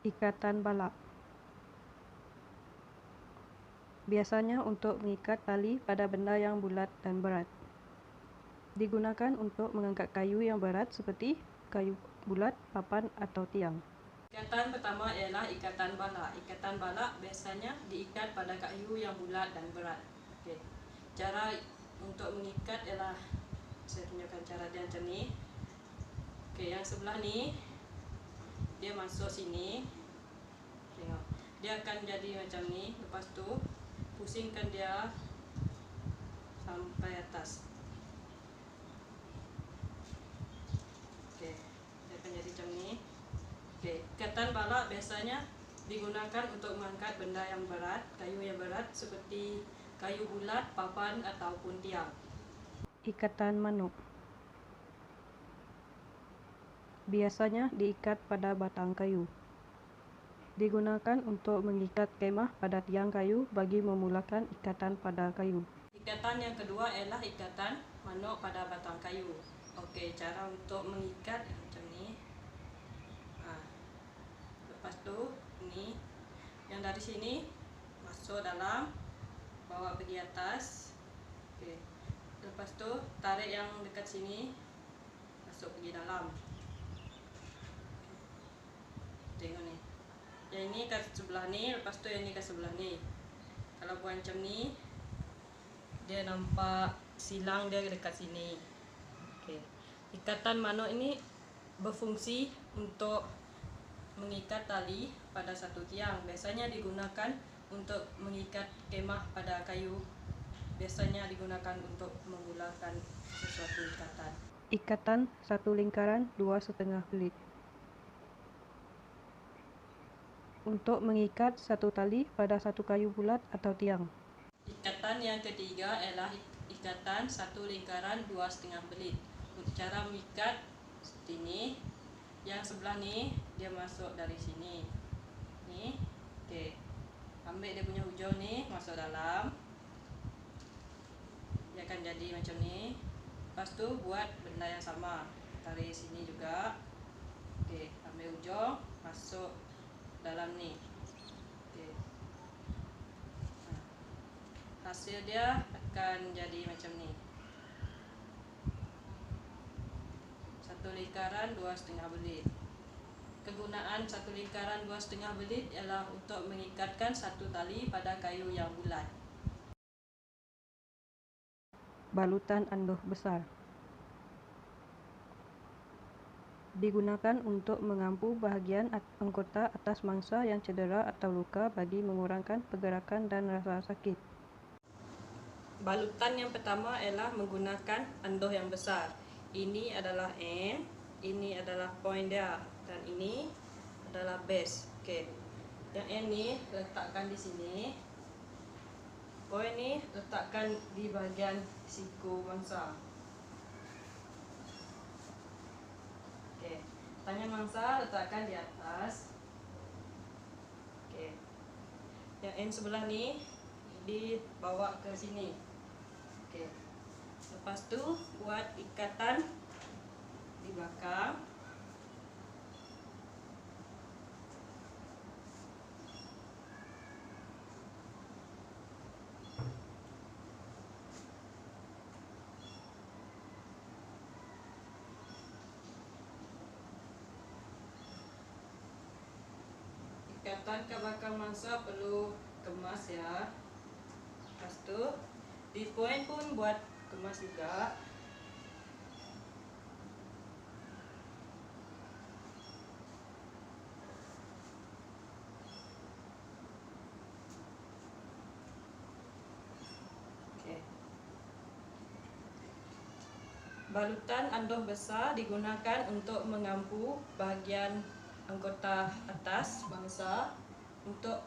Ikatan balak biasanya untuk mengikat tali pada benda yang bulat dan berat. Digunakan untuk mengangkat kayu yang berat seperti kayu bulat, papan atau tiang. Ikatan pertama ialah ikatan balak. Ikatan balak biasanya diikat pada kayu yang bulat dan berat. Okey. Cara untuk mengikat ialah saya tunjukkan cara dia macam ni. Okey, yang sebelah ni dia masuk sini. Tengok. Dia akan jadi macam ni. Lepas tu pusingkan dia sampai atas. Okey. Dia akan jadi macam ni. Okey, ikatan balak biasanya digunakan untuk mengangkat benda yang berat, kayu yang berat seperti kayu bulat, papan ataupun tiang. Ikatan manuk biasanya diikat pada batang kayu. Digunakan untuk mengikat kemah pada tiang kayu bagi memulakan ikatan pada kayu. Ikatan yang kedua ialah ikatan manuk pada batang kayu. Okey, cara untuk mengikat macam ni. Lepas tu ni yang dari sini masuk dalam, bawa pergi atas. Okey. Lepas tu tarik yang dekat sini masuk pergi dalam. Tengok ni. Yang ini ke sebelah ni, lepas tu yang ni ke sebelah ni. Kalau buat macam ni, dia nampak silang dia dekat sini. Okey. Ikatan manuk ini berfungsi untuk mengikat tali pada satu tiang. Biasanya digunakan untuk mengikat kemah pada kayu. Biasanya digunakan untuk memulakan sesuatu ikatan. Ikatan satu lingkaran 2,5 belit. Untuk mengikat satu tali pada satu kayu bulat atau tiang. Ikatan yang ketiga ialah ikatan satu lingkaran 2,5 belit. Untuk cara mengikat seperti ini. Yang sebelah ni dia masuk dari sini. Ni. Okey. Ambil dia punya hujung ni, masuk dalam. Dia akan jadi macam ni. Lepas tu buat benda yang sama. Tarik sini juga. Okey, ambil hujung, masuk dalam ni. Okey. Hasil dia akan jadi macam ni. Satu lingkaran 2,5 belit. Kegunaan satu lingkaran 2,5 belit ialah untuk mengikatkan satu tali pada kayu yang bulat. Balutan anduh besar digunakan untuk mengampu bahagian anggota atas mangsa yang cedera atau luka bagi mengurangkan pergerakan dan rasa sakit. Balutan yang pertama ialah menggunakan anduh yang besar. Ini adalah end, ini adalah point dia, dan ini adalah base. Okey. Yang end ni letakkan di sini. Point ni letakkan di bahagian siku mangsa. Okey. Tangan mangsa letakkan di atas. Okey. Yang end sebelah ni dibawa ke sini. Okey. Lepas tu buat ikatan di belakang. Ikatan ke belakang mangsa perlu kemas ya. Lepas tu di point pun buat kemas juga. Okay. Balutan anduh besar digunakan untuk mengampu bahagian anggota atas mangsa untuk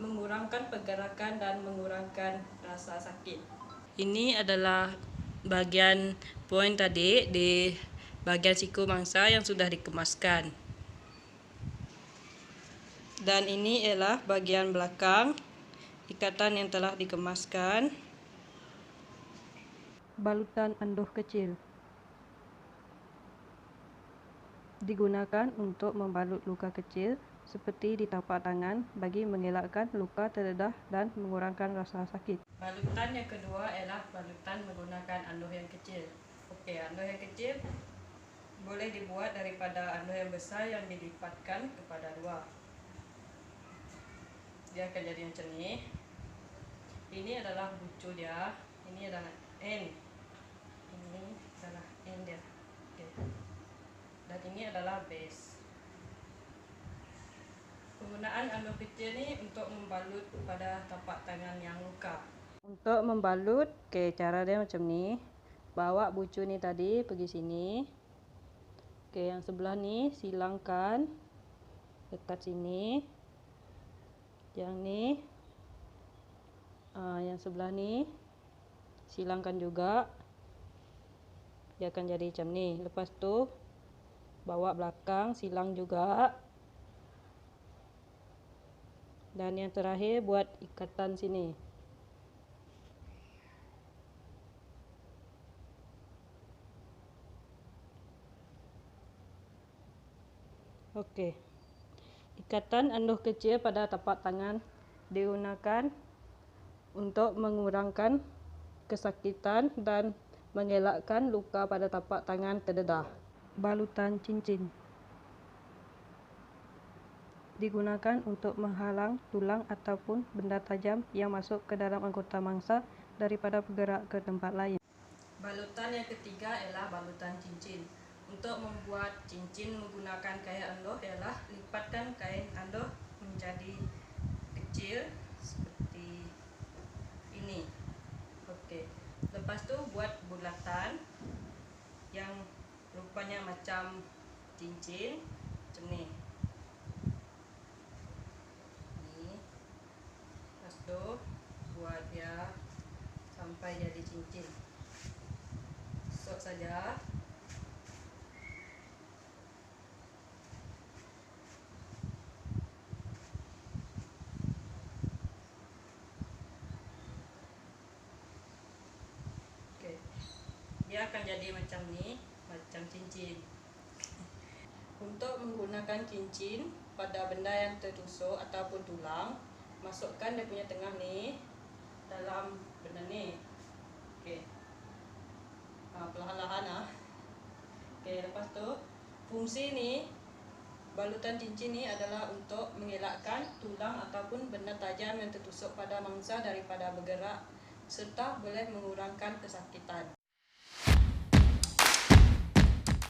mengurangkan pergerakan dan mengurangkan rasa sakit. Ini adalah bahagian point tadi di bahagian siku mangsa yang sudah dikemaskan. Dan ini ialah bahagian belakang ikatan yang telah dikemaskan. Balutan anduh kecil digunakan untuk membalut luka kecil seperti di tapak tangan bagi mengelakkan luka terdedah dan mengurangkan rasa sakit. Balutan yang kedua ialah balutan menggunakan anduh yang kecil. Oke, anduh yang kecil boleh dibuat daripada anduh yang besar yang dilipatkan kepada dua. Dia akan jadi macam ni. Ini adalah bucu dia, ini adalah end. Ini adalah end dia. Oke. Dan ini adalah base. Penggunaan anduh kecil ni untuk membalut pada tapak tangan yang luka. Untuk membalut, cara dia macam ni. Bawa bucu ni tadi pergi sini. Yang sebelah ni silangkan dekat sini. Yang ni, yang sebelah ni silangkan juga. Dia akan jadi macam ni. Lepas tu bawa belakang, silang juga. Dan yang terakhir buat ikatan sini. Okey. Ikatan anduh kecil pada tapak tangan digunakan untuk mengurangkan kesakitan dan mengelakkan luka pada tapak tangan terdedah. Balutan cincin digunakan untuk menghalang tulang ataupun benda tajam yang masuk ke dalam anggota mangsa daripada bergerak ke tempat lain. Balutan yang ketiga ialah balutan cincin. Untuk membuat cincin menggunakan kain anduh ialah lipatkan kain anduh menjadi kecil seperti ini. Okey. Lepas tu buat bulatan yang rupanya macam cincin macam ni. Lepas tu buat dia sampai jadi cincin. Sok saja. Okey. Dia akan jadi macam ni, macam cincin. Untuk menggunakan cincin pada benda yang tertusuk ataupun tulang, masukkan dia punya tengah ni dalam benda ni. Okey. Perlahan-lahan . Okey, lepas tu fungsi ni balutan cincin ni adalah untuk mengelakkan tulang ataupun benda tajam yang tertusuk pada mangsa daripada bergerak serta boleh mengurangkan kesakitan.